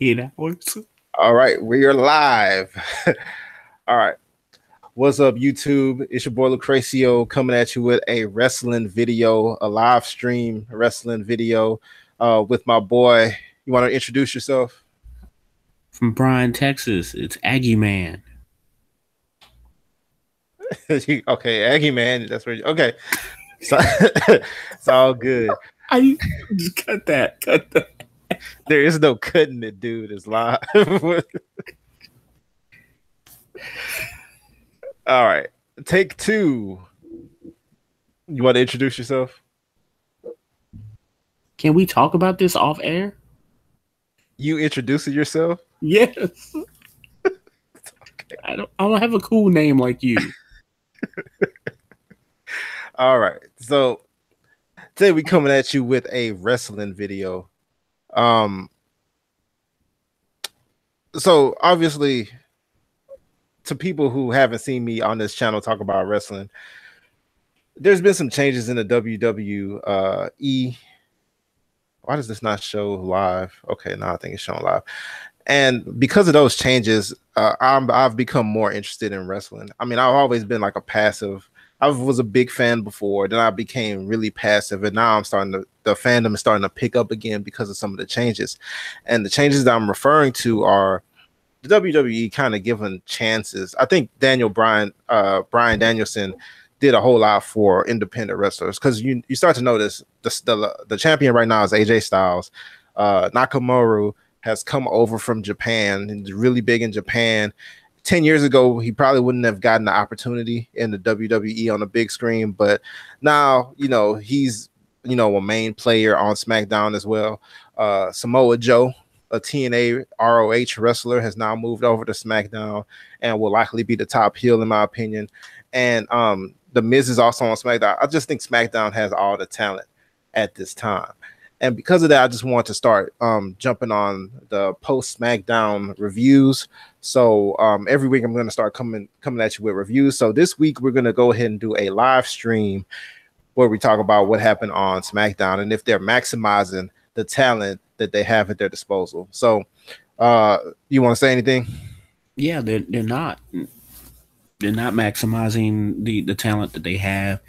hours. All right, we are live. All right. What's up, YouTube? It's your boy Lucrecio coming at you with a wrestling video, a live stream wrestling video with my boy. You want to introduce yourself? From Bryan, Texas, it's Aggie Man. Okay, Aggie Man. That's where. Okay, so it's all good. I just cut that. There is no cutting it, dude. It's live. All right, take two. You want to introduce yourself? Can we talk about this off air? You introducing yourself? Yes. Okay. I don't have a cool name like you. All right. So today we coming at you with a wrestling video. So obviously, to people who haven't seen me on this channel talk about wrestling, there's been some changes in the WWE. Why does this not show live? Okay, now I think it's showing live. And because of those changes, I've become more interested in wrestling. I mean, I've always been like a passive. I was a big fan before, then I became really passive, and now I'm starting to, the fandom is starting to pick up again because of some of the changes. And the changes that I'm referring to are the WWE kind of giving chances. I think Bryan Danielson did a whole lot for independent wrestlers, because you start to notice the champion right now is AJ Styles. Nakamura has come over from Japan and is really big in Japan. 10 years ago, he probably wouldn't have gotten the opportunity in the WWE on the big screen, but now, he's, a main player on Smackdown as well. Samoa Joe, a TNA ROH wrestler, has now moved over to SmackDown and will likely be the top heel, in my opinion. And The Miz is also on SmackDown. I just think SmackDown has all the talent at this time. And because of that, I just want to start jumping on the post SmackDown reviews. So every week I'm going to start coming at you with reviews. So this week we're going to go ahead and do a live stream where we talk about what happened on SmackDown and if they're maximizing the talent that they have at their disposal. So you want to say anything? Yeah, they're not. They're not maximizing the talent that they have.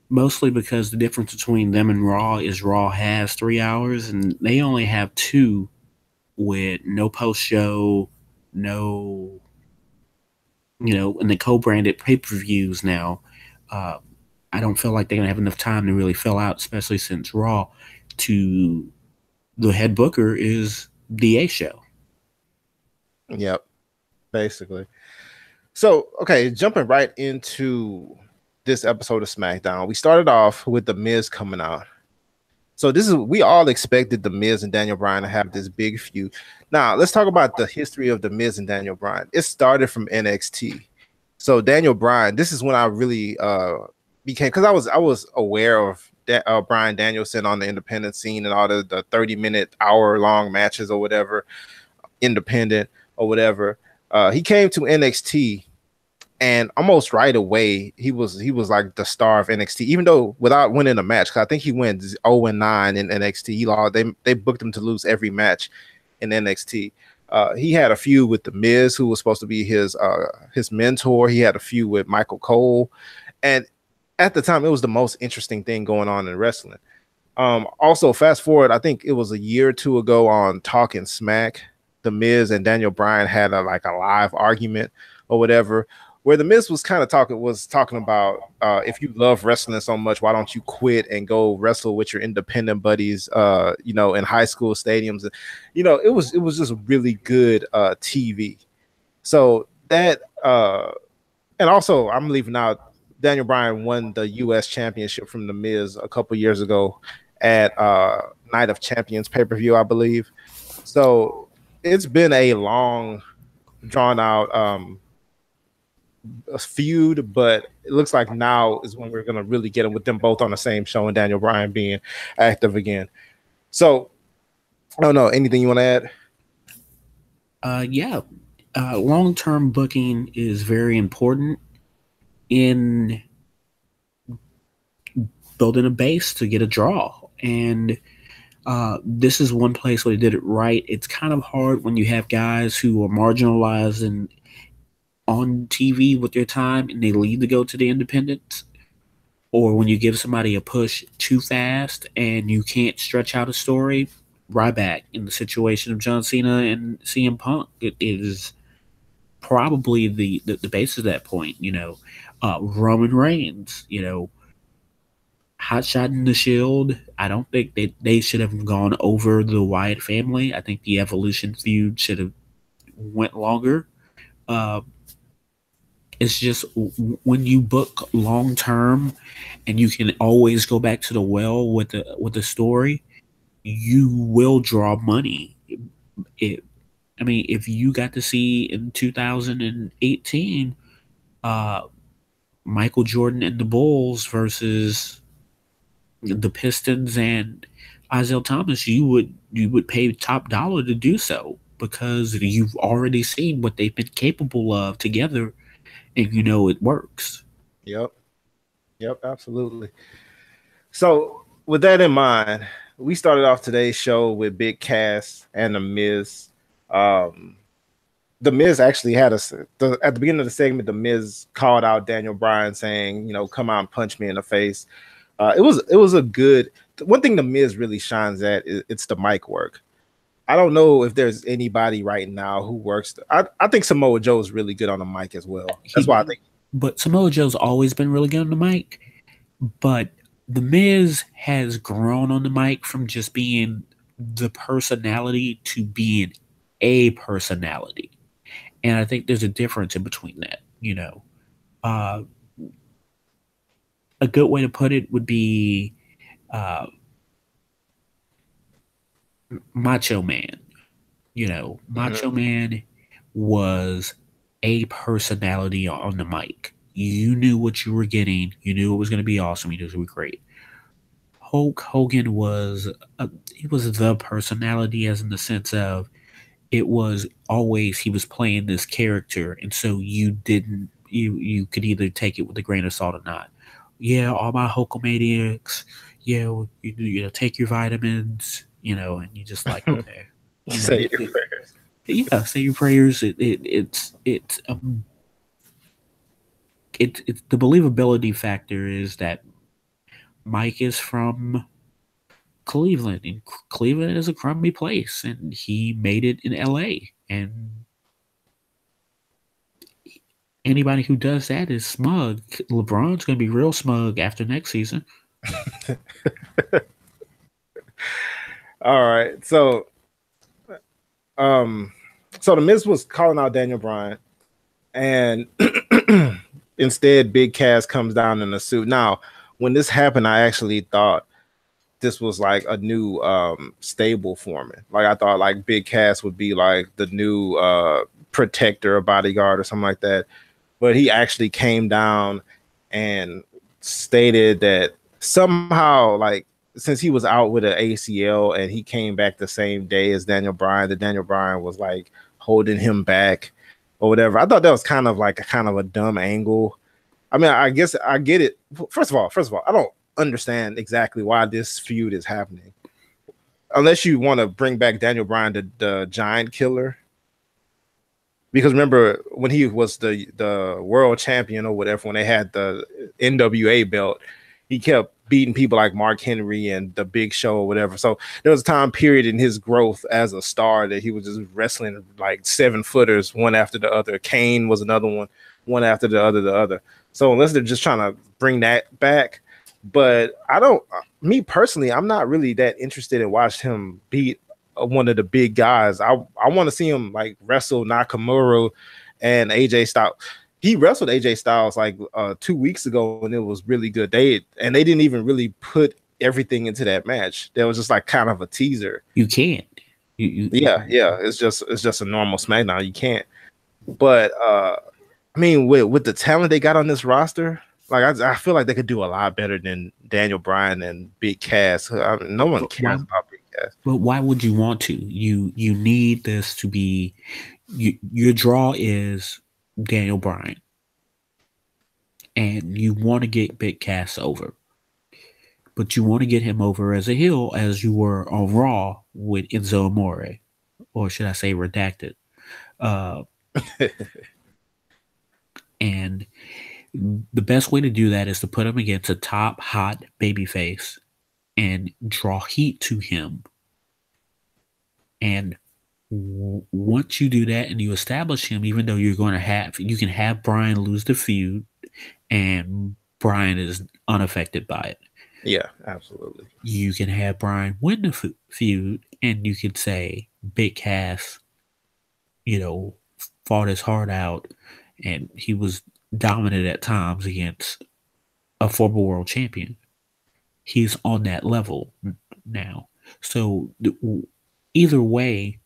Mostly because the difference between them and Raw is Raw has 3 hours and they only have 2, with no post show, no, and the co-branded pay-per-views now. I don't feel like they're gonna have enough time to really fill out, especially since Raw the head booker is the A show. Yep, basically. So, okay, jumping right into this episode of SmackDown, we started off with The Miz coming out. So we all expected The Miz and Daniel Bryan to have this big feud. Now let's talk about the history of The Miz and Daniel Bryan. It started from NXT. So Daniel Bryan, this is when I really became, because I was aware of Bryan Danielson on the independent scene and all the 30-minute, hour-long matches or whatever, independent or whatever. He came to NXT. And almost right away, he was like the star of NXT, even though without winning a match. Because I think he went 0-9 in NXT. He lost. They booked him to lose every match in NXT. He had a feud with The Miz, who was supposed to be his mentor. He had a feud with Michael Cole, and at the time, it was the most interesting thing going on in wrestling. Also, fast forward, I think it was a year or two ago on Talking Smack, The Miz and Daniel Bryan had a live argument or whatever, where The Miz was kind of talking about if you love wrestling so much, why don't you quit and go wrestle with your independent buddies, in high school stadiums. And, it was just really good TV. So that, and also I'm leaving out, Daniel Bryan won the U.S. championship from The Miz a couple years ago at Night of Champions pay-per-view, I believe. So it's been a long, drawn out a feud, but it looks like now is when we're going to really get them with them both on the same show and Daniel Bryan being active again. So I don't know, anything you want to add? Yeah. Long-term booking is very important in building a base to get a draw. And This is one place where they did it right. It's kind of hard when you have guys who are marginalized and on TV with their time and they leave to go to the independents, or when you give somebody a push too fast and you can't stretch out a story. Right back in the situation of John Cena and CM Punk, it is probably the base of that point. Roman Reigns, hot shot in the Shield. I don't think they should have gone over the Wyatt family. I think the Evolution feud should have went longer. Uh, it's just when you book long term and you can always go back to the well with the story, you will draw money. It, I mean, if you got to see in 2018, uh, Michael Jordan and the Bulls versus the Pistons and Isaiah Thomas, you would pay top dollar to do so because you've already seen what they've been capable of together, and you know it works. Yep. Yep. Absolutely. So, with that in mind, we started off today's show with Big Cass and The Miz. The Miz actually had at the beginning of the segment. The Miz called out Daniel Bryan, saying, "Come out and punch me in the face." It was a good one thing. The Miz really shines at it's the mic work. I don't know if there's anybody right now who works. I think Samoa Joe is really good on the mic as well. That's why I think. But Samoa Joe's always been really good on the mic. But the Miz has grown on the mic from just being the personality to being a personality, and I think there's a difference in between that. Uh, a good way to put it would be uh, Macho Man. Macho Man was a personality on the mic. You knew what you were getting. You knew it was going to be awesome. You knew it was going to be great. Hulk Hogan he was the personality, as in the sense of it was always he was playing this character, and so you could either take it with a grain of salt or not. Yeah, all my Hulkamaniacs. Yeah, take your vitamins. And you just like okay. Say your prayers. Yeah, say your prayers. It's the believability factor is that Mike is from Cleveland, and Cleveland is a crummy place, and he made it in LA. And anybody who does that is smug. LeBron's going to be real smug after next season. All right, so the Miz was calling out Daniel Bryan, and instead Big Cass comes down in a suit. Now, when this happened, I actually thought this was like a new stable foreman. Like I thought like Big Cass would be like the new protector or bodyguard or something like that. But he actually came down and stated that somehow, like, since he was out with an ACL and he came back the same day as Daniel Bryan, that Daniel Bryan was like holding him back or whatever. I thought that was kind of a dumb angle. I mean, I guess I get it. First of all, I don't understand exactly why this feud is happening. Unless you want to bring back Daniel Bryan, the Giant Killer. Because remember when he was the world champion or whatever, when they had the NWA belt, he kept beating people like Mark Henry and the Big Show or whatever. So there was a time period in his growth as a star that he was just wrestling like 7-footers one after the other. Kane was another one after the other. So unless they're just trying to bring that back, but me personally, I'm not really that interested in watching him beat one of the big guys. I want to see him like wrestle Nakamura and AJ Styles. He wrestled AJ Styles like 2 weeks ago, and it was really good. They didn't even really put everything into that match. There was just like kind of a teaser. You can't. Yeah. It's just a normal SmackDown. You can't. But I mean, with the talent they got on this roster, like I feel like they could do a lot better than Daniel Bryan and Big Cass. No one cares about Big Cass. But why would you want to? You need this to be your draw is Daniel Bryan, and you want to get Big Cass over. but you want to get him over as a heel as you were on Raw with Enzo Amore, or should I say redacted. Uh, and the best way to do that is to put him against a top hot babyface and draw heat to him. And once you do that and you establish him, even though you can have Brian lose the feud and Brian is unaffected by it. Yeah, absolutely. You can have Brian win the feud and you could say Big Cass, fought his heart out and he was dominant at times against a former world champion. He's on that level now. So either way,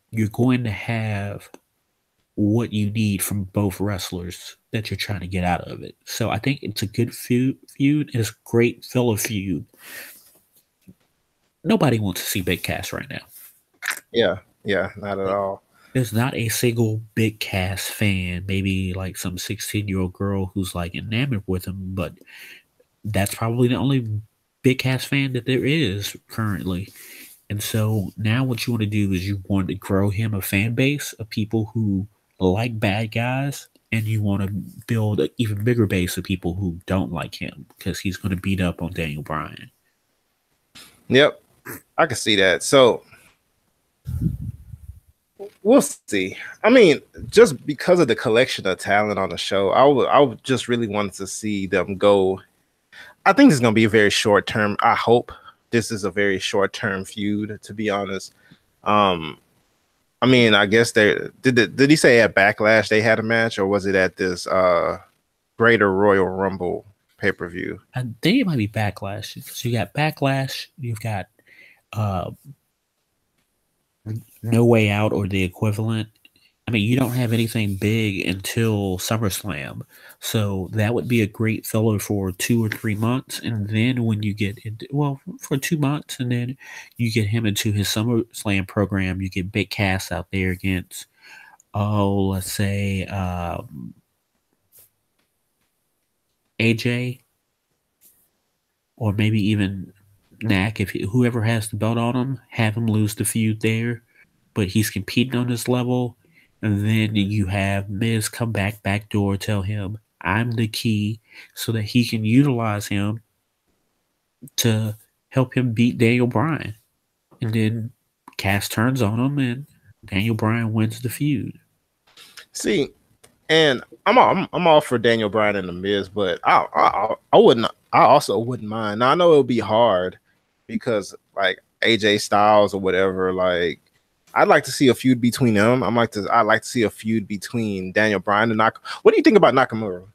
you're going to have what you need from both wrestlers that you're trying to get out of it. So I think it's a good feud. It's a great filler feud. Nobody wants to see Big Cass right now. Yeah, not at all. There's not a single Big Cass fan, maybe like some 16-year-old girl who's like enamored with him, but that's probably the only Big Cass fan that there is currently. And so now what you want to do is you want to grow him a fan base of people who like bad guys, and you want to build an even bigger base of people who don't like him because he's going to beat up on Daniel Bryan. Yep, I can see that. So we'll see. I mean, just because of the collection of talent on the show, I would just really wanted to see them go. I think it's going to be a very short term. I hope this is a very short term feud, to be honest. I mean, I guess did he say at Backlash they had a match, or was it at this Greater Royal Rumble pay-per-view? I think it might be Backlash. So you got Backlash, you've got No Way Out or the equivalent. I mean, you don't have anything big until SummerSlam. So that would be a great filler for 2 or 3 months. And then when you get for 2 months, and then you get him into his SummerSlam program, you get Big Cass out there against, let's say, AJ, or maybe even Knack. If whoever has the belt on him, have him lose the feud there. But he's competing on this level. And then you have Miz come backdoor, tell him, I'm the key, so that he can utilize him to help him beat Daniel Bryan. And then Cass turns on him, and Daniel Bryan wins the feud. See, and I'm all for Daniel Bryan and the Miz, but I wouldn't. I also wouldn't mind. Now I know it'll be hard because like AJ Styles or whatever, like. I'd like to see a feud between them. I'd like to see a feud between Daniel Bryan and Nakamura. What do you think about Nakamura?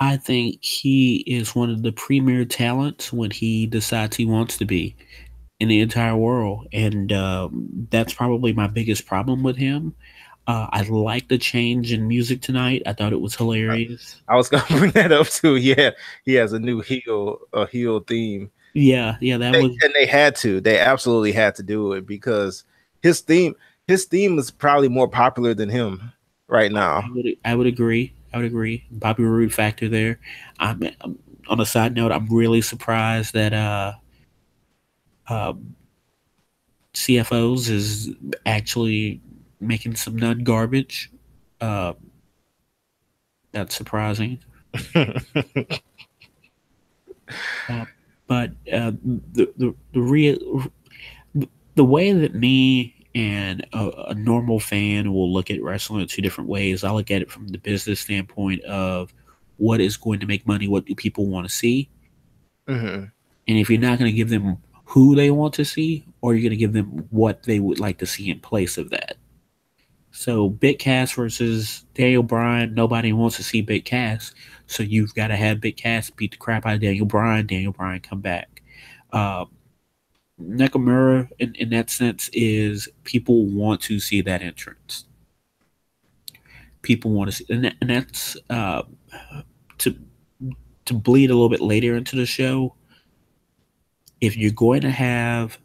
I think he is one of the premier talents when he decides he wants to be in the entire world. And that's probably my biggest problem with him. I like the change in music tonight. I thought it was hilarious. I was going to bring that up too. Yeah, he has a new heel theme. Yeah, and they had to. They absolutely had to do it because his theme is probably more popular than him right now. I would agree. Bobby Roode factor there. I'm on a side note, I'm really surprised that CFOs is actually making some nun garbage. That's surprising. But the real the way that me and a normal fan will look at wrestling in 2 different ways. I look at it from the business standpoint of what is going to make money, what do people want to see, and if you're not going to give them who they want to see, or you're going to give them what they would like to see in place of that. So Big Cass versus Daniel Bryan, nobody wants to see Big Cass, so you've got to have Big Cass beat the crap out of Daniel Bryan come back. Nakamura, in that sense, is people want to see that entrance. People want to see, and that's to bleed a little bit later into the show. If you're going to have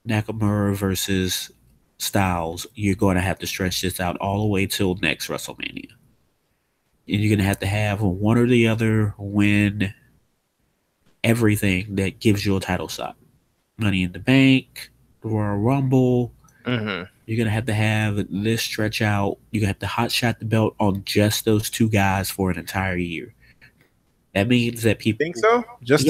Nakamura versus Styles, you're going to have to stretch this out all the way till next WrestleMania. And you're going to have one or the other win everything that gives you a title shot. Money in the Bank, the Royal Rumble. Hmm. You're gonna have to have this stretch out. You're gonna have to hot shot the belt on just those two guys for an entire year. That means that people, Think so? yeah, Just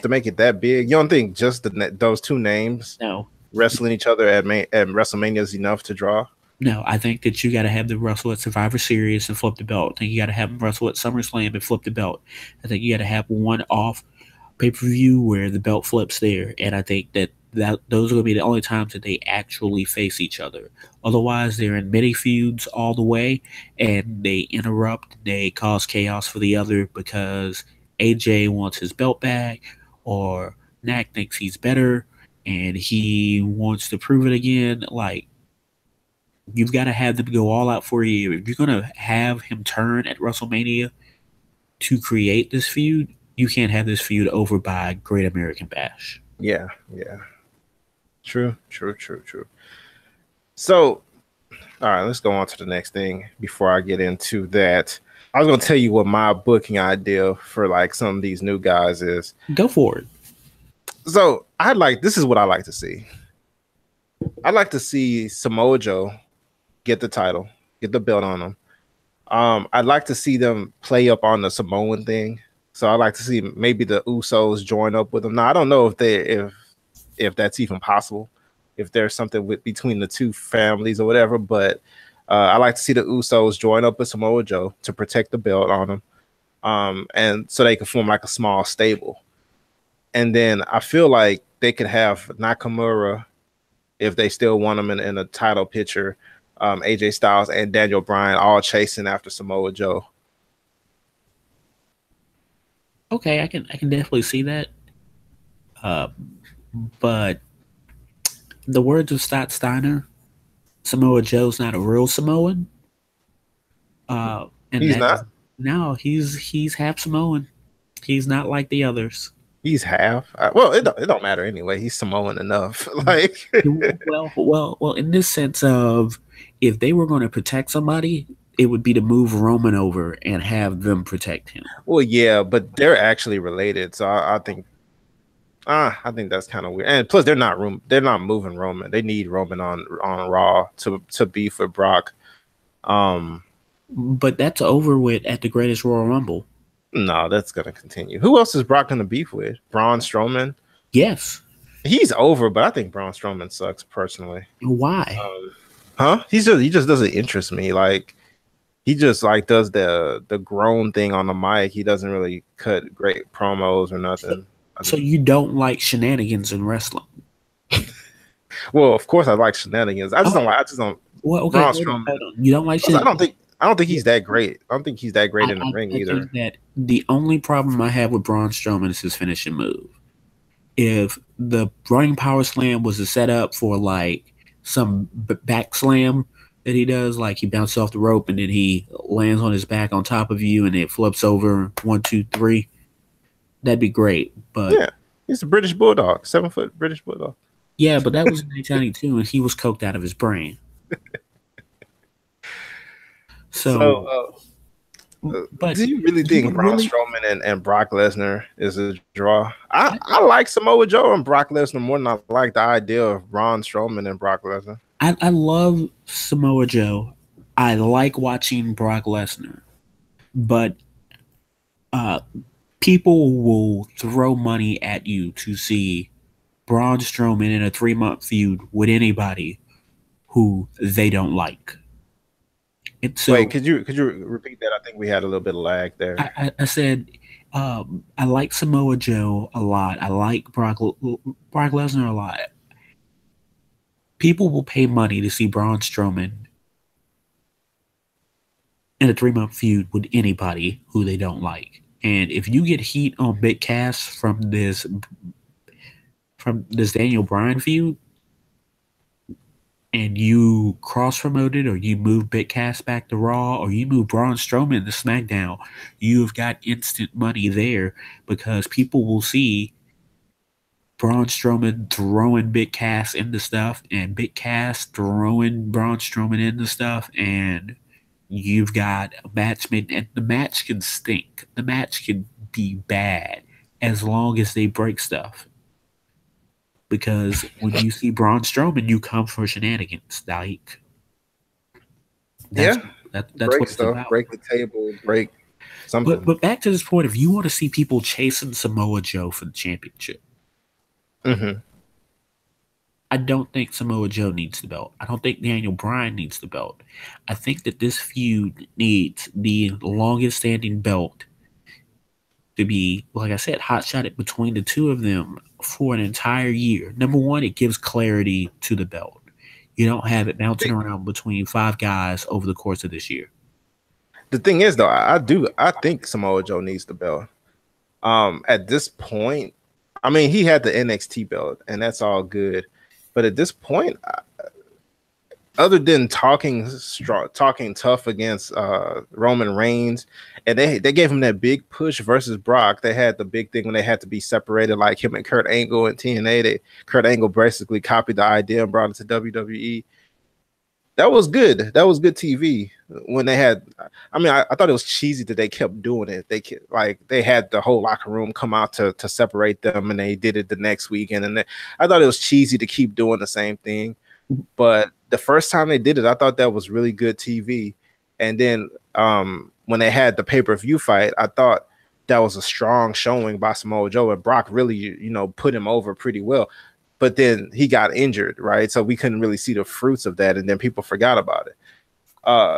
to make it that big. You don't think just those two names no, wrestling each other at WrestleMania is enough to draw? no. I think that you got to have them wrestle at Survivor Series and flip the belt. I think you got to have them wrestle at SummerSlam and flip the belt. I think you got to have one off pay per view where the belt flips there, and I think that those are going to be the only times that they actually face each other. Otherwise, they're in mini feuds all the way, and they interrupt. They cause chaos for the other because AJ wants his belt back, or Knack thinks he's better, and he wants to prove it again. Like, you've got to have them go all out for you. If you're going to have him turn at WrestleMania to create this feud, you can't have this feud over by Great American Bash. Yeah, yeah. True, true, true, true. So, all right, let's go on to the next thing before I get into that. I was gonna tell you what my booking idea for like some of these new guys is. Go for it. So this is what I like to see. I'd like to see Samoa Joe get the title, get the belt on him. I'd like to see them play up on the Samoan thing. So I'd like to see maybe the Usos join up with them. Now I don't know if that's even possible, if there's something between the two families or whatever, but I like to see the Usos join up with Samoa Joe to protect the belt on him, and so they can form like a small stable. And then I feel like they could have Nakamura, if they still want him in a title picture, AJ Styles and Daniel Bryan all chasing after Samoa Joe. Okay, I can definitely see that. Uh, but the words of Scott Steiner, Samoa Joe's not a real Samoan. And He's that not. is no, he's half Samoan. He's not like the others. He's half. Well, it don't matter anyway. He's Samoan enough. Like, Well. In this sense of, if they were going to protect somebody, it would be to move Roman over and have them protect him. well, yeah, but they're actually related. So I think that's kind of weird. And plus, they're not moving Roman. They need Roman on Raw to beef with Brock. But that's over with at the Greatest Royal Rumble. No, that's gonna continue. Who else is Brock gonna beef with? Braun Strowman. Yes. He's over, but I think Braun Strowman sucks personally. Why? Huh? He just doesn't interest me. Like, he just like does the groan thing on the mic. He doesn't really cut great promos or nothing. So you don't like shenanigans in wrestling? Well, of course I like shenanigans. I just don't. Well, okay. Braun Hold on, Strowman. hold on. You don't like I shenanigans? don't think he's that great. I don't think he's that great in the ring I either. think that the only problem I have with Braun Strowman is his finishing move. If the running power slam was a setup for like some back slam that he does, like he bounces off the rope and then he lands on his back on top of you and it flips over 1, 2, 3, that'd be great. But Yeah, he's a British Bulldog, 7-foot British Bulldog. yeah, but that was in 1992 and he was coked out of his brain. So, but do you really think Braun Strowman and Brock Lesnar is a draw? I like Samoa Joe and Brock Lesnar more than I like the idea of Braun Strowman and Brock Lesnar. I love Samoa Joe. I like watching Brock Lesnar, but people will throw money at you to see Braun Strowman in a 3-month feud with anybody who they don't like. And so, Wait, could you repeat that? I think we had a little bit of lag there. I said I like Samoa Joe a lot. I like Brock Lesnar a lot. People will pay money to see Braun Strowman in a 3-month feud with anybody who they don't like. And if you get heat on Big Cass from this Daniel Bryan feud, and you cross promoted, or you move Big Cass back to Raw, or you move Braun Strowman to SmackDown, you've got instant money there because people will see Braun Strowman throwing Big Cass into stuff, and Big Cass throwing Braun Strowman into stuff, and you've got a match made, and the match can stink. The match can be bad, as long as they break stuff. Because when you see Braun Strowman, you come for shenanigans. Like that's Yeah, that's break what it's stuff, about. break the table, break But something. but back to this point, if you want to see people chasing Samoa Joe for the championship, Mm-hmm. I don't think Samoa Joe needs the belt. I don't think Daniel Bryan needs the belt. I think that this feud needs the longest standing belt to be, like I said, hot shotted between the two of them for an entire year. Number one, it gives clarity to the belt. You don't have it bouncing around between five guys over the course of this year. The thing is, though, I think Samoa Joe needs the belt. At this point, I mean, he had the NXT belt, and that's all good. But at this point, other than talking tough against Roman Reigns, and they gave him that big push versus Brock. They had the big thing when they had to be separated, like him and Kurt Angle and TNA. Kurt Angle basically copied the idea and brought it to WWE. That was good. That was good TV when they had. I mean, I thought it was cheesy that they kept doing it. They had the whole locker room come out to separate them, and they did it the next weekend. And I thought it was cheesy to keep doing the same thing. But the first time they did it, I thought that was really good TV. And then when they had the pay-per-view fight, I thought that was a strong showing by Samoa Joe, and Brock really, put him over pretty well. But then he got injured, right? So we couldn't really see the fruits of that, and then people forgot about it.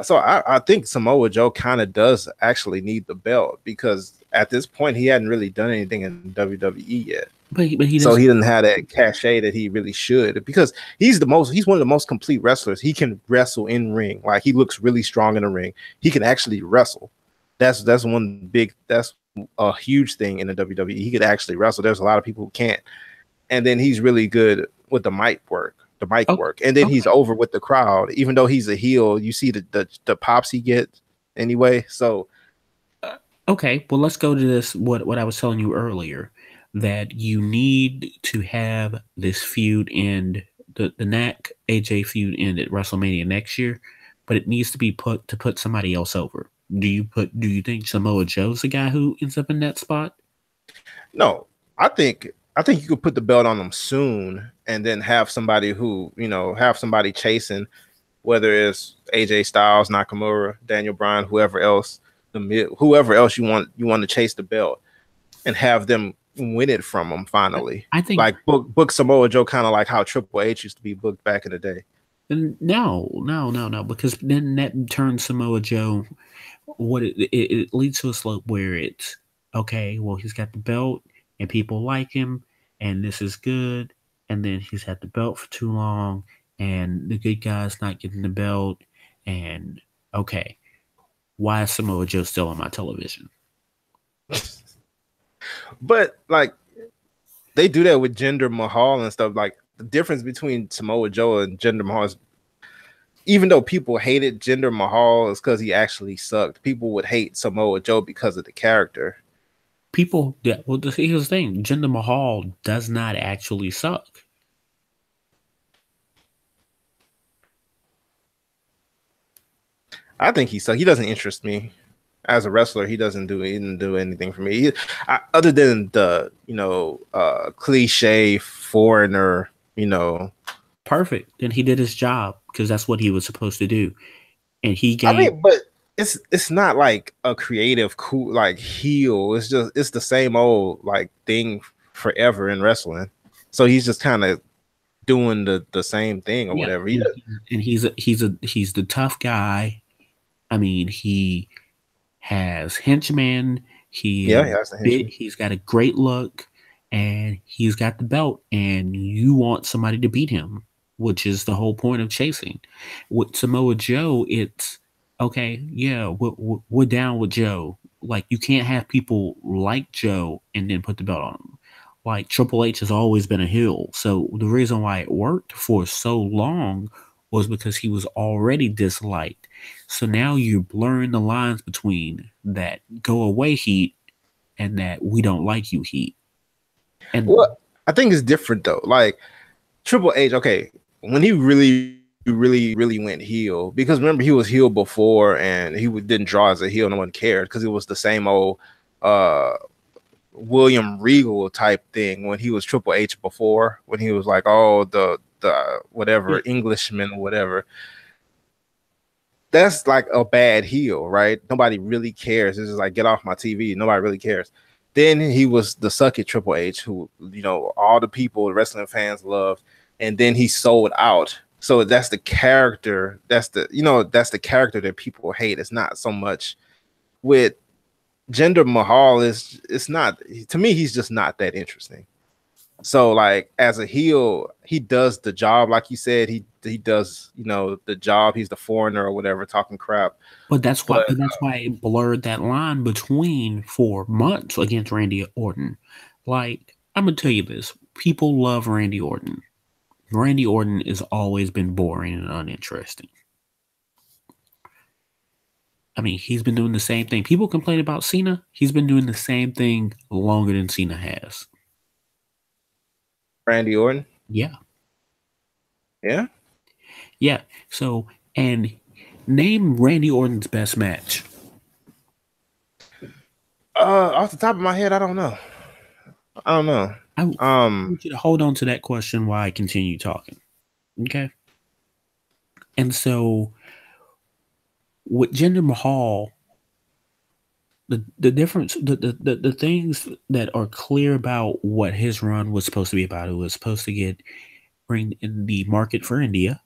So I think Samoa Joe kind of does actually need the belt, because at this point he hadn't really done anything in WWE yet. But he So doesn't. he didn't have that cachet that he really should, because he's one of the most complete wrestlers. He can wrestle in ring. Like, he looks really strong in the ring. He can actually wrestle. That's a huge thing in the WWE. He could actually wrestle. There's a lot of people who can't. And then he's really good with the mic work. Oh, And then he's okay. over with the crowd. Even though he's a heel, you see the pops he gets anyway. So Okay, well, let's go to this. What I was telling you earlier, that you need to have this feud end, the Knack AJ feud end at WrestleMania next year, but it needs to be put somebody else over. Do you think Samoa Joe's the guy who ends up in that spot? no, I think you could put the belt on them soon, and then have somebody who, have somebody chasing, whether it's AJ Styles, Nakamura, Daniel Bryan, whoever else, whoever else you want to chase the belt, and have them win it from them finally. I think Like, book Samoa Joe, kind of like how Triple H used to be booked back in the day. no, because then that turns Samoa Joe. It leads to a slope where it's okay. Well, he's got the belt and people like him, and this is good. And then he's had the belt for too long, and the good guy's not getting the belt. And okay, why is Samoa Joe still on my television? But like, they do that with Jinder Mahal and stuff. Like, the difference between Samoa Joe and Jinder Mahal is, even though people hated Jinder Mahal, is because he actually sucked. People would hate Samoa Joe because of the character. People, yeah. Well, here's the thing: Jinder Mahal does not actually suck. I think he sucked. He doesn't interest me as a wrestler. He didn't do anything for me. Other than the cliche foreigner. Perfect. Then he did his job because that's what he was supposed to do, and he I gave. mean, but it's not like a creative cool like heel. It's the same old like thing forever in wrestling. So he's just kind of doing the same thing or Yeah, whatever. and he's the tough guy. I mean, he has henchmen. He Yeah, is yeah, that's the big. henchman. He's got a great look, and he's got the belt. And you want somebody to beat him, which is the whole point of chasing. With Samoa Joe, it's okay. Yeah, we're down with Joe. Like, you can't have people like Joe and then put the belt on him. Like, Triple H has always been a heel, so the reason why it worked for so long was because he was already disliked. So now you're blurring the lines between that go away heat and that we don't like you heat. And Well, I think it's different though. Like, Triple H, okay, when he really went heel, because remember, he was heel before, and he didn't draw as a heel. No one cared because it was the same old uh William Regal type thing when he was Triple H before, when he was like, oh, the whatever Yeah. Englishman or whatever. That's like a bad heel, right? Nobody really cares. It's just like, get off my TV. Nobody really cares. Then he was the suck it Triple H, who, you know, all the people, the wrestling fans loved, and then he sold out. So that's the character. That's the, you know, that's the character that people hate. It's not so much with Jinder Mahal. It's not, to me, he's just not that interesting. So like as a heel, he does the job, like you said, he does, you know, the job. He's the foreigner or whatever, talking crap. But that's why, But but that's why it blurred that line between for months against Randy Orton. Like, I'm gonna tell you this: people love Randy Orton. Randy Orton has always been boring and uninteresting. I mean, he's been doing the same thing. People complain about Cena. He's been doing the same thing longer than Cena has. Randy Orton, Yeah, yeah. yeah. So, and name Randy Orton's best match. Off the top of my head, I don't know. I don't know. I Um, want you to hold on to that question while I continue talking. Okay. And so with Jinder Mahal, the difference, the things that are clear about what his run was supposed to be about, it was supposed to bring in the market for India,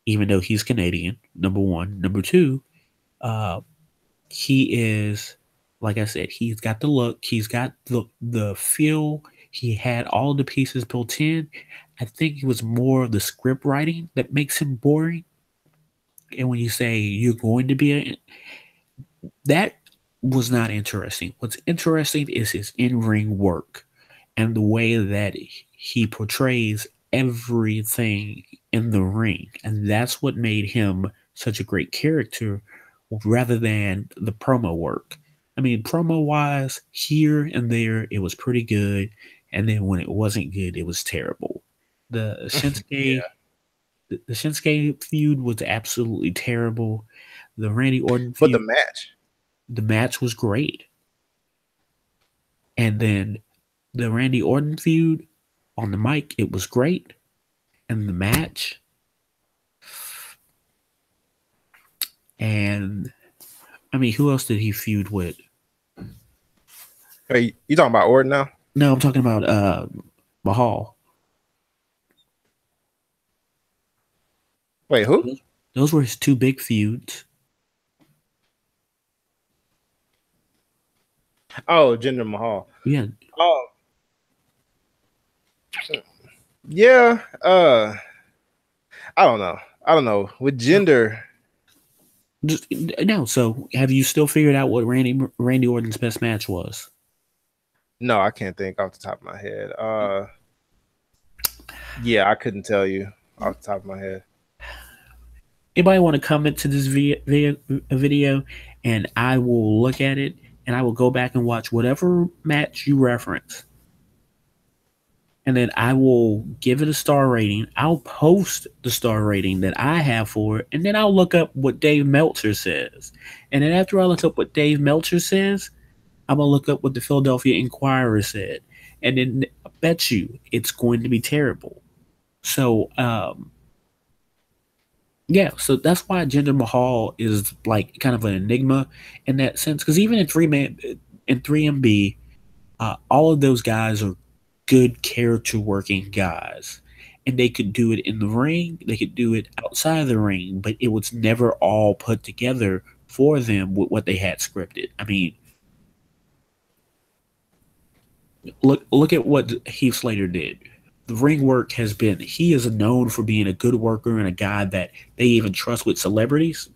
even though he's Canadian. Number one, number two, uh, he is, like I said, he's got the look, he's got the feel. He had all the pieces built in. I think it was more of the script writing that makes him boring. And when you say you're going to be that was not interesting. What's interesting is his in-ring work and the way that he portrays everything in the ring. And that's what made him such a great character rather than the promo work. I mean, promo wise, here and there, it was pretty good. And then when it wasn't good, it was terrible. The Shinsuke, yeah. the Shinsuke feud was absolutely terrible. The Randy Orton But feud, the match was great. And then the Randy Orton feud on the mic, it was great. And the match, and I mean, who else did he feud with? hey, you talking about Orton now? No, I'm talking about Mahal. Wait, who? Those were his two big feuds. Oh, Jinder Mahal. Yeah, Oh, yeah. I don't know. I don't know. With Jinder, just, no. So, have you still figured out what Randy Orton's best match was? no, I can't think off the top of my head. Yeah, I couldn't tell you off the top of my head. Anybody want to comment to this video, and I will look at it, and I will go back and watch whatever match you reference, and then I will give it a star rating. I'll post the star rating that I have for it, and then I'll look up what Dave Meltzer says. And then after I look up what Dave Meltzer says, I'm gonna look up what the Philadelphia Inquirer said, and then I bet you it's going to be terrible. So, yeah, so that's why Jinder Mahal is like kind of an enigma in that sense. Because even in in 3MB, all of those guys are good character working guys, and they could do it in the ring. They could do it outside of the ring, but it was never all put together for them with what they had scripted. I mean, look at what Heath Slater did. The ring work has been, he is known for being a good worker and a guy that they even trust with celebrities,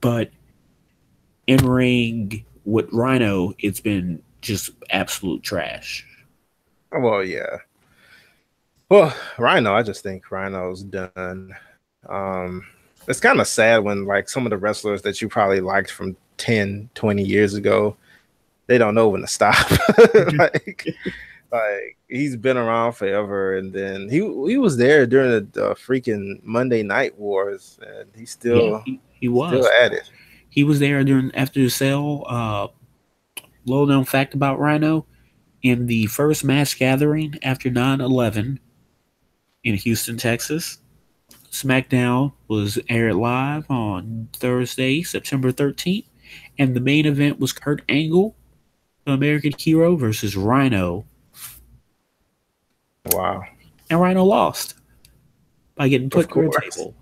but in ring with Rhino, it's been just absolute trash. Well, yeah. Well, Rhino, I just think Rhino's done. It's kind of sad when like some of the wrestlers that you probably liked from 10, 20 years ago, they don't know when to stop. like he's been around forever, and then he was there during the freaking Monday Night Wars, and he's Yeah, still he still was. at it. He was there during after the sale. Little known fact about Rhino: in the first mass gathering after 9/11 in Houston, Texas, SmackDown was aired live on Thursday, September 13th, and the main event was Kurt Angle, the American Hero, versus Rhino, Wow. and Rhino lost by getting Of put through a course. table.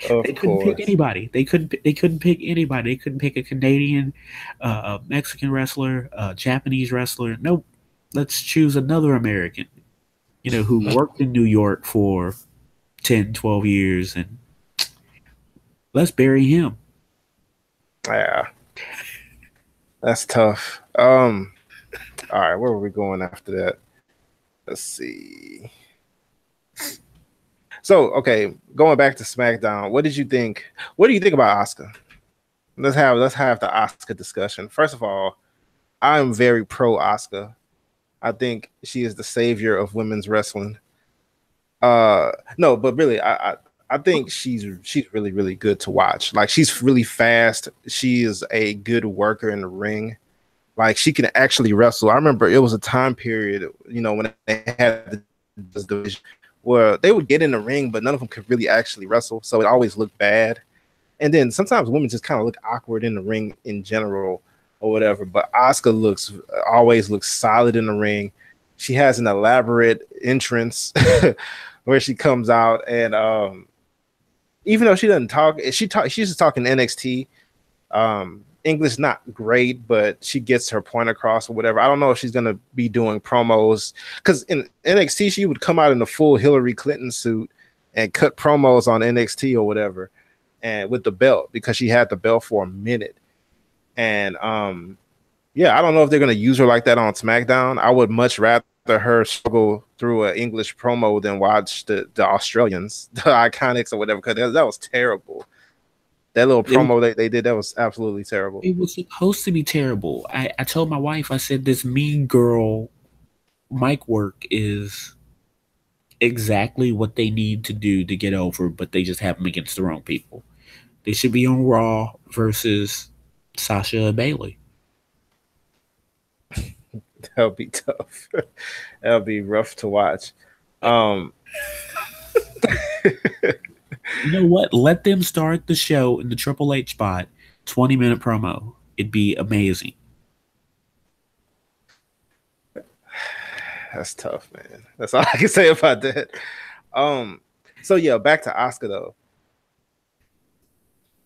They Of couldn't pick course. anybody. They couldn't pick anybody. They couldn't pick a Canadian, a Mexican wrestler, a Japanese wrestler. Nope. Let's choose another American. Who worked in New York for 10, 12 years, and let's bury him. Yeah, that's tough. All right, where were we going after that? Let's see. So, okay, going back to SmackDown, what did you think? What do you think about Asuka? Let's have the Asuka discussion. First of all, I'm very pro Asuka. I think she is the savior of women's wrestling. No, but really, I think she's really really good to watch. Like she's really fast. She is a good worker in the ring. Like she can actually wrestle. I remember it was a time period, when they had this division where they would get in the ring, but none of them could really actually wrestle. So it always looked bad. And then sometimes women just kind of look awkward in the ring in general or whatever. But Asuka always looks solid in the ring. She has an elaborate entrance where she comes out and even though she doesn't talk, she's just talking NXT. English not great, but she gets her point across or whatever. I don't know if she's gonna be doing promos because in NXT she would come out in the full Hillary Clinton suit and cut promos on NXT or whatever, and with the belt because she had the belt for a minute. And yeah, I don't know if they're gonna use her like that on SmackDown. I would much rather her struggle through an English promo than watch the Australians, the Iconics or whatever, because that was terrible. That little It, promo they did, that was absolutely terrible. it was supposed to be terrible. I told my wife, I said, this mean girl mic work is exactly what they need to do to get over, but they just have them against the wrong people. They should be on Raw versus Sasha and Bailey. That'll be tough. That'll be rough to watch. Um, You know what? Let them start the show in the Triple H spot, 20-minute promo. It'd be amazing. that's tough, man. That's all I can say about that. Um, so yeah, back to Oscar though.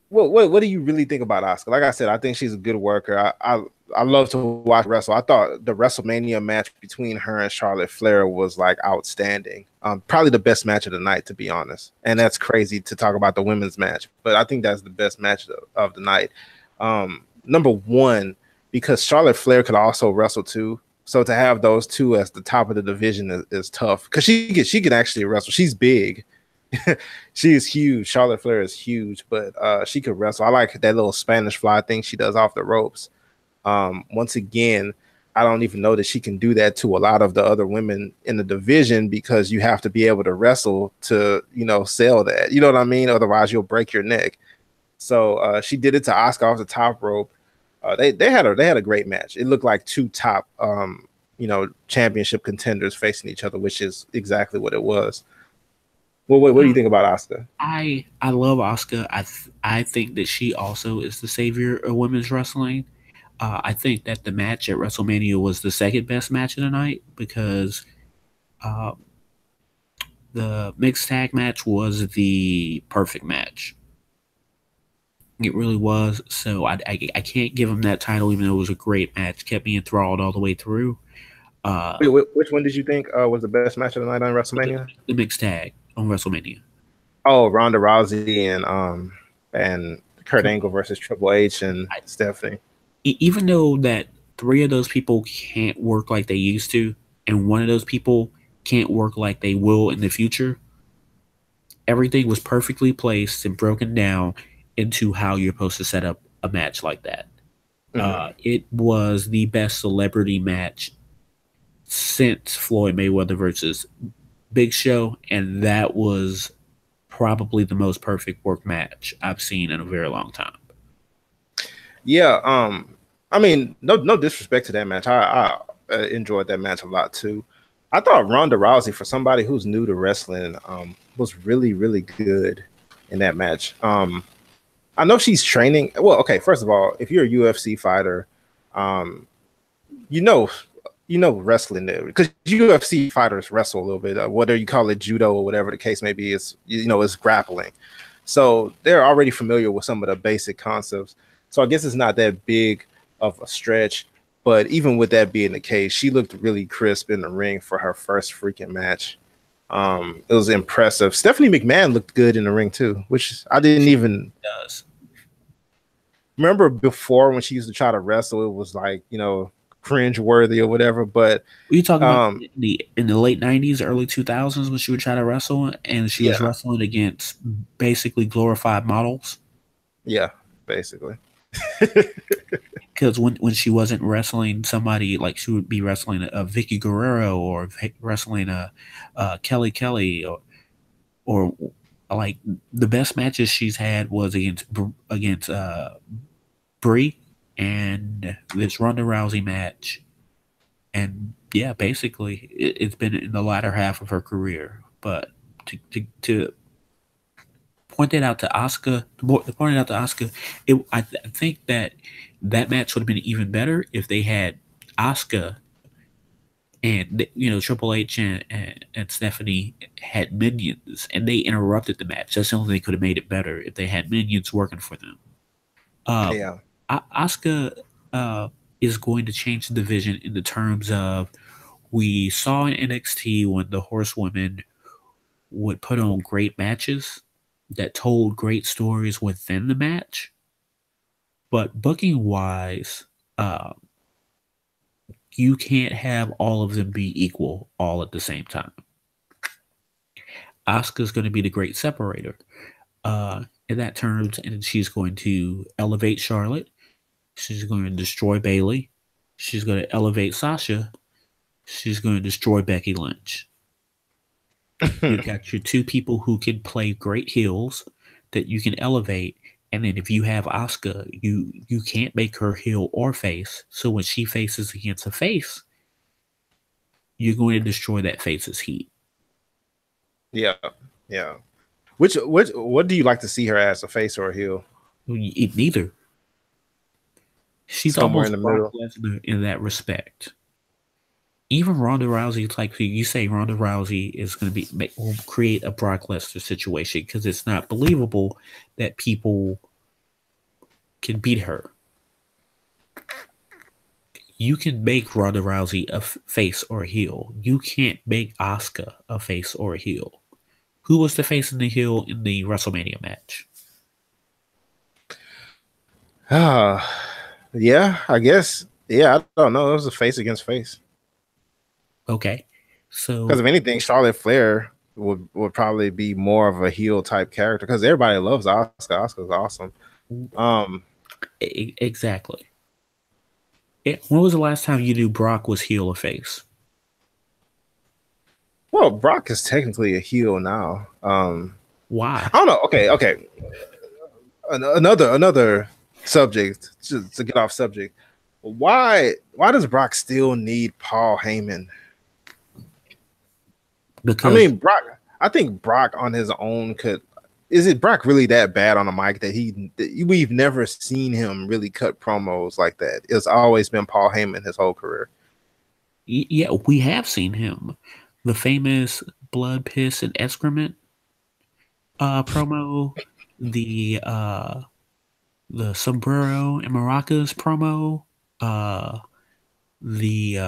What do you really think about Oscar? Like I said, I think she's a good worker. I love to watch wrestle. I thought the WrestleMania match between her and Charlotte Flair was like outstanding. Probably the best match of the night, to be honest. And that's crazy to talk about the women's match, but I think that's the best match of the night. Number one, because Charlotte Flair could also wrestle too. So to have those two as the top of the division is tough because she can actually wrestle. She's big. She is huge. Charlotte Flair is huge, but she could wrestle. I like that little Spanish fly thing she does off the ropes. Once again, I don't even know that she can do that to a lot of the other women in the division because you have to be able to wrestle to, sell that. You know what I mean? Otherwise, you'll break your neck. So she did it to Oscar off the top rope. They had a great match. It looked like two top championship contenders facing each other, which is exactly what it was. Well, what do you think about Oscar? I love Asuka. I think that she also is the savior of women's wrestling. I think that the match at WrestleMania was the second best match of the night because uh, the mixed tag match was the perfect match. It really was. So I can't give him that title, even though it was a great match. Kept me enthralled all the way through. Uh, Which one did you think was the best match of the night on the, WrestleMania? the mixed tag on WrestleMania. Oh, Ronda Rousey and Kurt Angle versus Triple H and I, Stephanie. Even though that three of those people can't work like they used to, and one of those people can't work like they will in the future, everything was perfectly placed and broken down into how you're supposed to set up a match like that. Mm-hmm. It was the best celebrity match since Floyd Mayweather versus Big Show, and that was probably the most perfect work match I've seen in a very long time. Yeah, I mean, no disrespect to that match. I enjoyed that match a lot too. I thought Ronda Rousey, for somebody who's new to wrestling, was really really good in that match. I know she's training. Well, okay, first of all, if you're a UFC fighter, um, you know wrestling there because UFC fighters wrestle a little bit. Whether you call it judo or whatever the case may be, it's grappling. So they're already familiar with some of the basic concepts. So I guess it's not that big of a stretch. But even with that being the case, she looked really crisp in the ring for her first freaking match. It was impressive. Stephanie McMahon looked good in the ring too, which I didn't even Does remember before when she used to try to wrestle. It was like, cringe worthy or whatever. But were you talking about um, in the late '90s, early 2000s when she would try to wrestle and she was yeah, wrestling against basically glorified models? yeah, basically. Because when she wasn't wrestling somebody, like she would be wrestling a Vicky Guerrero or wrestling a Kelly Kelly or like the best matches she's had was against Brie and this Ronda Rousey match, and yeah, basically it's been in the latter half of her career. But to point that out to Asuka, to point it out to Asuka, I think that that match would have been even better if they had Asuka and Triple H and Stephanie had minions and they interrupted the match. That's the only thing that could have made it better if they had minions working for them. Um, Yeah. Asuka is going to change the division in the terms of we saw in NXT when the Horsewomen would put on great matches that told great stories within the match, but booking wise, uh, you can't have all of them be equal all at the same time. Asuka's going to be the great separator in that terms, and she's going to elevate Charlotte. She's going to destroy Bailey. She's going to elevate Sasha. She's going to destroy Becky Lynch. You got your two people who can play great heels that you can elevate, and then if you have Asuka, you can't make her heel or face. So when she faces against a face, you're going to destroy that face's heat. Yeah. Yeah. Which what do you like to see her as, a face or a heel? Neither. She's Somewhere in the almost Brock middle. Lesnar in that respect. Even Ronda Rousey, like you say, Ronda Rousey is going to will create a Brock Lesnar situation because it's not believable that people can beat her. You can make Ronda Rousey a face or a heel. You can't make Asuka a face or a heel. Who was the face and the heel in the WrestleMania match? Yeah, I guess. Yeah, I don't know. It was a face against face. Okay, Because so if anything, Charlotte Flair would probably be more of a heel type character because everybody loves Oscar. Oscar's awesome. Um, exactly. When was the last time you knew Brock was heel or face? well, Brock is technically a heel now. I Why? don't know. Okay. Another subject to get off subject. Why does Brock still need Paul Heyman? I Because mean, Brock. I think Brock on his own could. Is it Brock really that bad on the mic that we've never seen him really cut promos like that? It's always been Paul Heyman his whole career. yeah, we have seen him. The famous blood, piss, and excrement promo, the sombrero and maracas promo, uh, the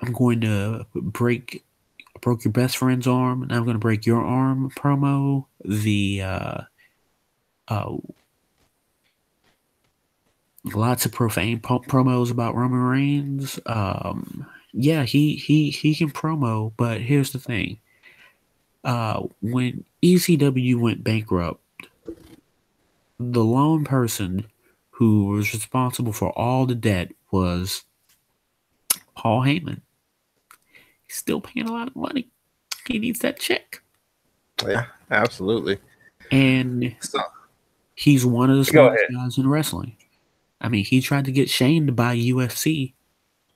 I'm going to broke your best friend's arm, and I'm going to break your arm promo, the uh, lots of profane promos about Roman Reigns. Yeah, he can promo, but here's the thing: when ECW went bankrupt, the lone person who was responsible for all the debt was Paul Heyman. He's still paying a lot of money. He needs that check, Yeah, absolutely. and So he's one of the go smartest ahead. guys in wrestling. I mean, he tried to get Shane to buy UFC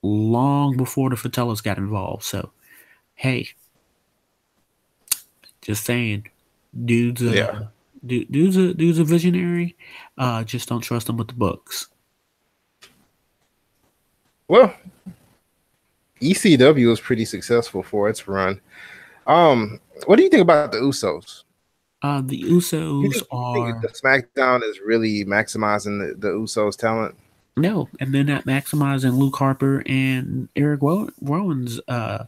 long before the Fratellas got involved. So, hey, just saying, dude's Yeah. dude's a visionary. Just don't trust him with the books. Well, ECW was pretty successful for its run. What do you think about the Usos? The You Usos think, you think the are SmackDown is really maximizing the Usos' talent? no, and they're not maximizing Luke Harper and Eric Rowan's. I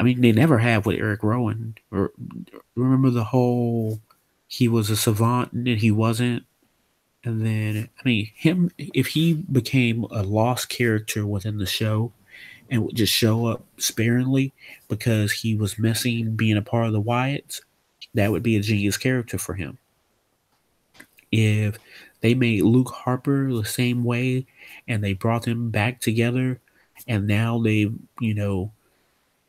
mean, they never have with Eric Rowan. Or remember the whole he was a savant and then he wasn't. And then, I mean, him, if he became a lost character within the show and would just show up sparingly because he was missing being a part of the Wyatts, that would be a genius character for him. If they made Luke Harper the same way and they brought them back together and now they, you know,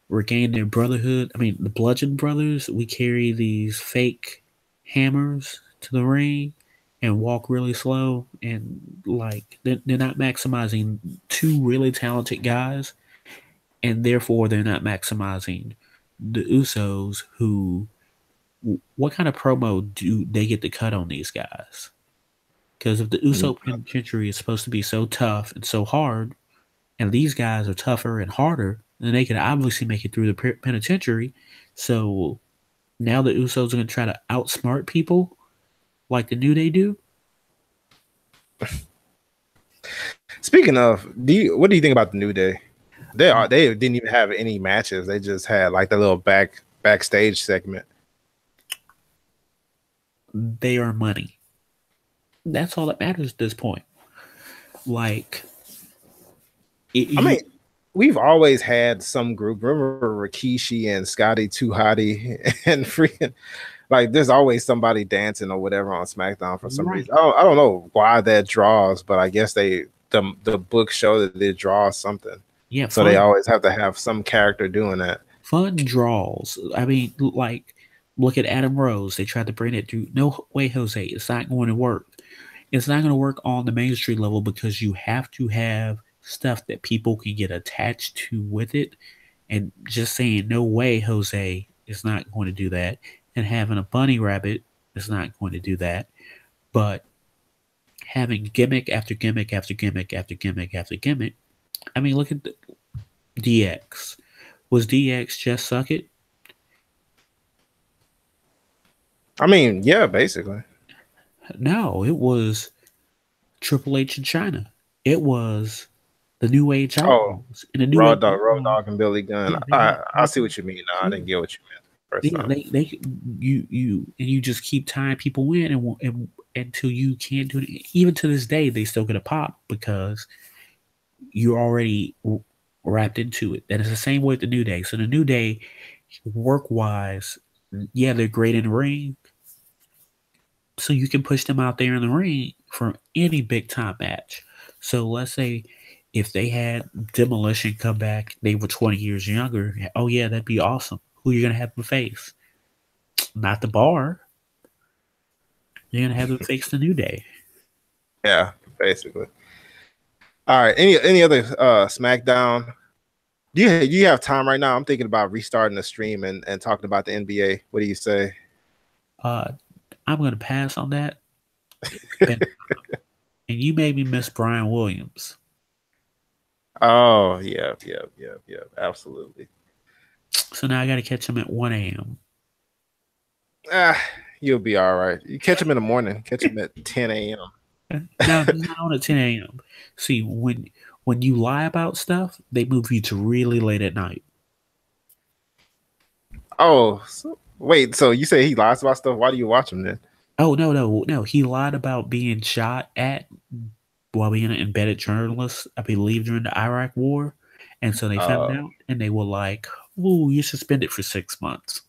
regained their brotherhood. I mean, the Bludgeon Brothers, we carry these fake hammers to the ring and walk really slow, and like they're not maximizing two really talented guys, and therefore they're not maximizing the Usos. Who, what kind of promo do they get to cut on these guys? Because if the Uso penitentiary is supposed to be so tough and so hard, and these guys are tougher and harder, then they could obviously make it through the penitentiary. So now the Usos are going to try to outsmart people like the New Day do. Speaking of, what do you think about the New Day? They didn't even have any matches. They just had like the little backstage segment. They are money. That's all that matters at this point. Like, I mean, we've always had some group. Remember Rikishi and Scotty Too Hottie and freaking like there's always somebody dancing or whatever on SmackDown for some reason. I don't know why that draws, but I guess the book show that they draw something. Yeah, so they always have to have some character doing that. Fun draws. I mean, like look at Adam Rose. They tried to bring it through. No way, Jose. It's not going to work. It's not going to work on the mainstream level because you have to have stuff that people can get attached to with it. And just saying, no way, Jose is not going to do that. And having a bunny rabbit is not going to do that. But having gimmick after gimmick after gimmick after gimmick after gimmick. I mean, look at DX. Was DX just suck it? I mean, yeah, basically. No, it was Triple H in China. It was the New Age Outlaws. And the New Raw Dog and Billy Gunn. Yeah, I see what you mean. No, I didn't get what you meant. You just keep tying people in and until you can't do it. Even to this day, they still get a pop because you're already wrapped into it. That is the same way with the New Day. So the New Day, work wise, yeah, they're great in the ring. So you can push them out there in the ring for any big time match. So let's say if they had Demolition come back, they were 20 years younger. Oh yeah, that'd be awesome. Who are you gonna have them face? Not the Bar. You're gonna have them face the New Day. Yeah, basically. All right. Any other SmackDown? Do you have time right now? I'm thinking about restarting the stream and talking about the NBA. What do you say? I'm gonna pass on that. And you made me miss Brian Williams. Oh yeah, absolutely. So now I got to catch him at 1 a.m. You'll be all right. You catch him in the morning. Catch him at 10 a.m. No, not on at 10 a.m. See, when you lie about stuff, they move you to really late at night. Oh, wait. So you say he lies about stuff? Why do you watch him then? Oh no. He lied about being shot at while being an embedded journalist, I believe, during the Iraq War. And so they found out, and they were like, "Ooh, you're suspended for 6 months.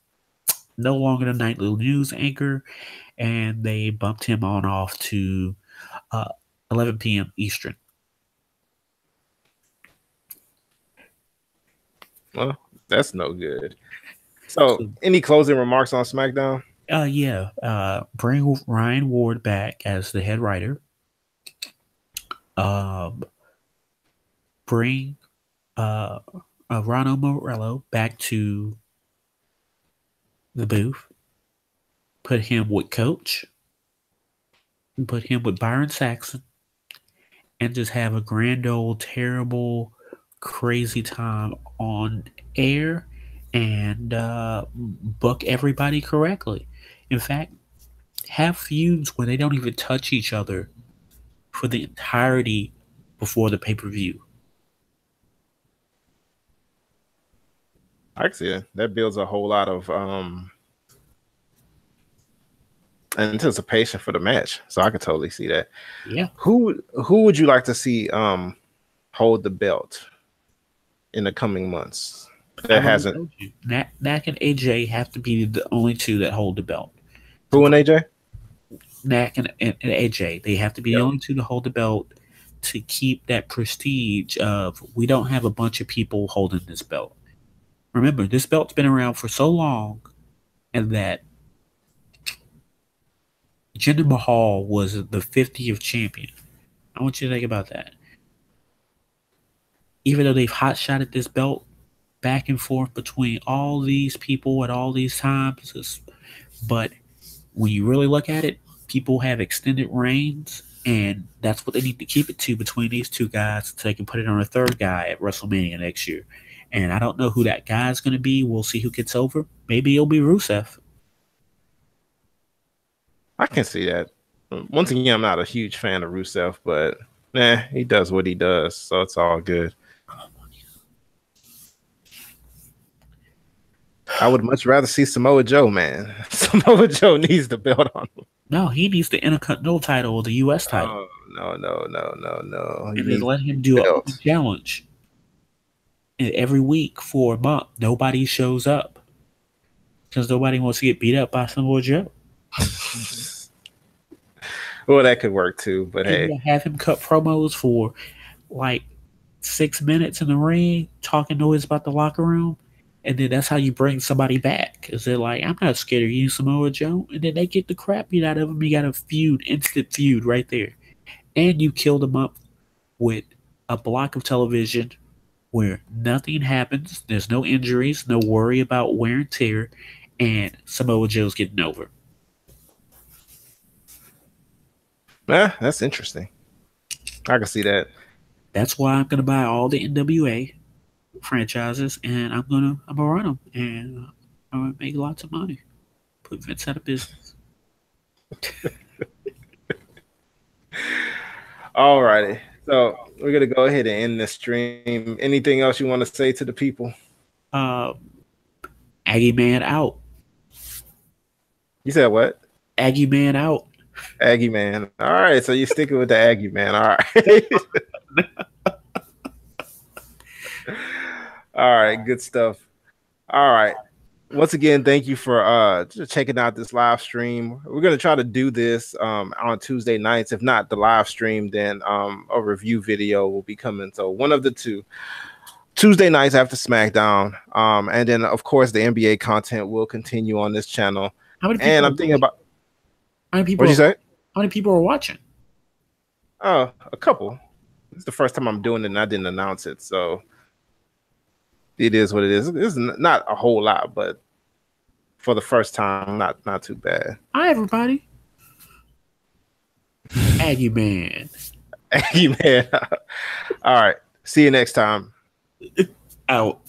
No longer the nightly news anchor," and they bumped him on off to 11 p.m. Eastern. Well, that's no good. So, any closing remarks on SmackDown? Yeah. Bring Ryan Ward back as the head writer. Um, bring uh, Rano Morello back to the booth. Put him with Coach. Put him with Byron Saxon, and just have a grand old terrible, crazy time on air and book everybody correctly. In fact, have feuds where they don't even touch each other for the entirety before the pay-per-view. I can see it. That builds a whole lot of anticipation for the match. So I could totally see that. Yeah. Who would you like to see hold the belt in the coming months? That hasn't. Knack and AJ have to be the only two that hold the belt. Who and AJ? Knack and AJ. They have to be the Yep. only two to hold the belt to keep that prestige of we don't have a bunch of people holding this belt. Remember, this belt's been around for so long, and that Jinder Mahal was the 50th champion. I want you to think about that. Even though they've hot shotted this belt back and forth between all these people at all these times, but when you really look at it, people have extended reigns, and that's what they need to keep it to between these two guys so they can put it on a third guy at WrestleMania next year. And I don't know who that guy is going to be. We'll see who gets over. Maybe it'll be Rusev. I can see that. Once again, I'm not a huge fan of Rusev, but he does what he does, so it's all good. I would much rather see Samoa Joe, man. Samoa Joe needs the belt on him. No, he needs the Intercontinental title or the U.S. title. Oh, no. And then let him do a challenge. And every week for a month, nobody shows up because nobody wants to get beat up by Samoa Joe. Well, that could work too, but and hey, have him cut promos for like 6 minutes in the ring, talking noise about the locker room, and then that's how you bring somebody back. Because they're like, I'm not scared of you, Samoa Joe, and then they get the crap beat out of him. You got a feud, instant feud right there, and you killed him up with a block of television where nothing happens. There's no injuries, no worry about wear and tear, and Samoa Joe's getting over. that's interesting. I can see that. That's why I'm gonna buy all the NWA franchises, and I'm gonna run them, and I'm gonna make lots of money. Put Vince out of business. All righty. So we're gonna go ahead and end this stream. Anything else you want to say to the people? Aggie Man out. You said what? Aggie Man out. Aggie Man. All right. So you're sticking with the Aggie Man. All right. All right. Good stuff. All right. Once again, thank you for checking out this live stream. We're going to try to do this on Tuesday nights. If not the live stream, then a review video will be coming. So one of the two. Tuesday nights after SmackDown. And then, of course, the NBA content will continue on this channel. How many people and I'm thinking about... How many people? What'd you say? How many people are watching? A couple. It's the first time I'm doing it, and I didn't announce it, so it is what it is. It's not a whole lot, but for the first time, not too bad. Hi, everybody. Aggie Man. Aggie Man. All right. See you next time. Out.